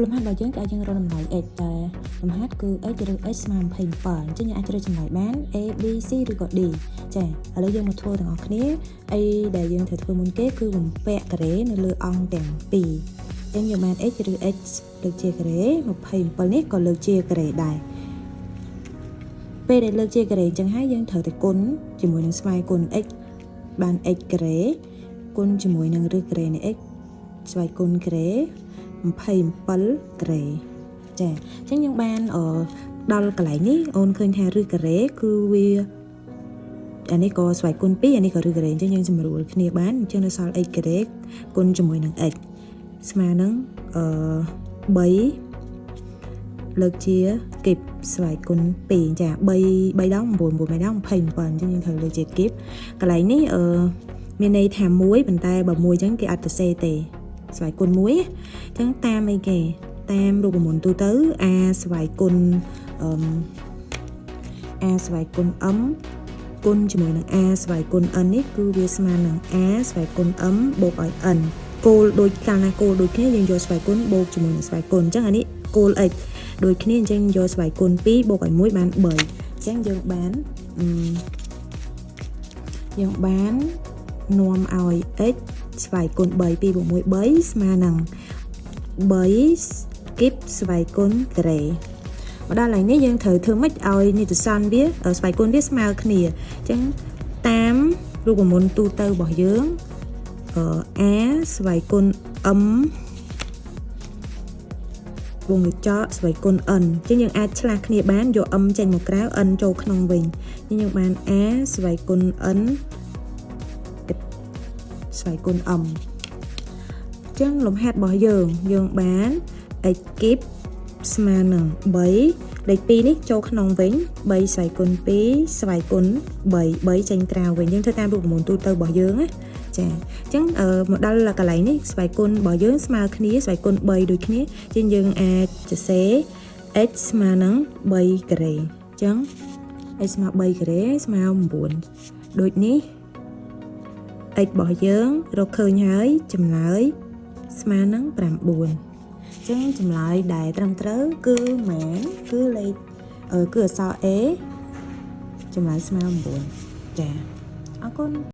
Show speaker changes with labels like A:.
A: លំហាត់របស់យើងគឺអាចយើងរកតម្លៃ x តែលំហាត់គឺ x ឬ x ស្មើ27អញ្ចឹងយើងអាចជ្រើសចម្លើយបាន a b c ឬក៏ d ចាឥឡូវយើងមកធ្វើទាំងអស់គ្នាអីដែលយើងត្រូវធ្វើមុនគេគឺបំពាក់ការ៉េនៅលើអង្គទាំងពីរអញ្ចឹងយើងបាន x ឬ x លើកជាការ៉េ27នេះក៏លើកជាការ៉េដែរពេលដែលលើកជាការ៉េអញ្ចឹងហើយយើងត្រូវតែគុណជាមួយនឹងស្វ័យគុណ x បាន x ការ៉េគុណជាមួយនឹងរឹសការ៉េនៃ x ស្វ័យគុណការ៉េ27ការ៉េចាអញ្ចឹងយើងបានដល់កន្លែងនេះអូនឃើញថារឹសការ៉េគឺវាអានេះក៏ស្វ័យគុណ2អានេះក៏រឹសការ៉េអញ្ចឹងយើងសម្រួលគ្នាបានអញ្ចឹងនៅសល់ x ការ៉េគុណជាមួយនឹង x ស្មើនឹង3លើកជាគីបស្វ័យគុណ2ចា3ដង9 9ដង27អញ្ចឹងយើងត្រូវលើកជាគីបកន្លែងនេះមានន័យថា1ប៉ុន្តែបើ1អញ្ចឹងគេអត់ទៅសេទេស្វ័យគុណ1អញ្ចឹងតាមអីគេតាមរូបមន្តទូទៅ a ស្វ័យគុណa ស្វ័យគុណ m គុណជាមួយនឹង a ស្វ័យគុណ n នេះគឺវាស្មើនឹង a ស្វ័យគុណ m បូកឲ្យ n គោលដូចកាលណាគោលដូចគ្នាយើងយកស្វ័យគុណបូកជាមួយនឹងស្វ័យគុណអញ្ចឹងអានេះគោល x ដូចគ្នាអញ្ចឹងយកស្វ័យគុណ2បូកឲ្យ1បាន3អញ្ចឹងយើងបាននាំឲ្យ x ស្វ័យគុណ3 2បូក1 3ស្មើនឹង3គីបស្វ័យគុណការ៉េមកដល់ឡើងនេះយើងត្រូវធ្វើម៉េចឲ្យនិតិស័នវាស្វ័យគុណវាស្មើគ្នាអញ្ចឹងតាមរូបមន្តទូទៅរបស់យើង a ស្វ័យគុណ m វងកញ្ចក់ស្វ័យគុណ n អញ្ចឹងយើងអាចឆ្លាស់គ្នាបានយក m ចេញមកក្រៅ n ចូលក្នុងវិញអញ្ចឹងយើងបាន a ស្វ័យគុណ n ស្វ័យគុណ m អញ្ចឹងលំហាត់របស់យើងបាន x គីបស្មើនឹង3លេខ2នេះចូលក្នុងវិញ3ស្វ័យគុណ2ស្វ័យគុណ3ចេញក្រៅវិញយើងធ្វើតាមរូបមន្តទូទៅរបស់យើងណាចាអញ្ចឹងមកដល់កន្លែងនេះស្វ័យគុណរបស់យើងស្មើគ្នាស្វ័យគុណ3ដូចគ្នាអញ្ចឹងយើងអាចសរសេរ x ស្មើនឹង3ការ៉េអញ្ចឹង x ស្មើ3ការ៉េស្មើ9ដូចនេះ x របស់យើងរកឃើញហើយចម្លើយស្មើនឹង9អញ្ចឹងចម្លើយដែលត្រឹមត្រូវគឺម៉ានគឺលេខគឺអក្សរ A ចម្លើយស្មើ9ចាអរគុណ